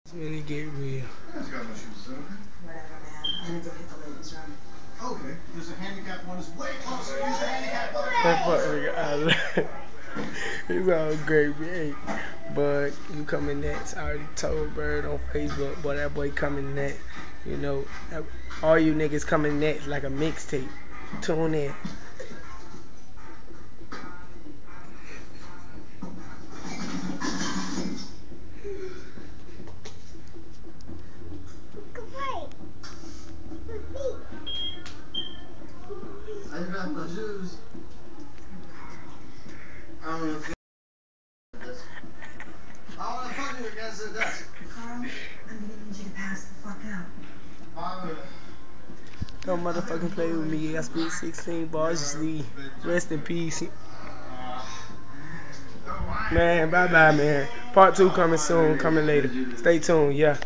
It's really get real. That's got no shoes, is that okay? Whatever, man. I'm gonna go hit the ladies' room. Okay. There's a handicap one. It's way closer. Use the handicap one. It's all great, man. But you coming next. I already told Bird on Facebook, but that boy coming next. You know, all you niggas coming next like a mixtape. Tune in. I didn't have my shoes. I don't know. I want to fuck you against the desk. Carl, I'm gonna need you to pass the fuck out. Don't motherfucking play with me. I spit 16 bars. Just leave. Rest in peace. Man, bye-bye, man. Part 2 coming soon. Coming later. Stay tuned, yeah.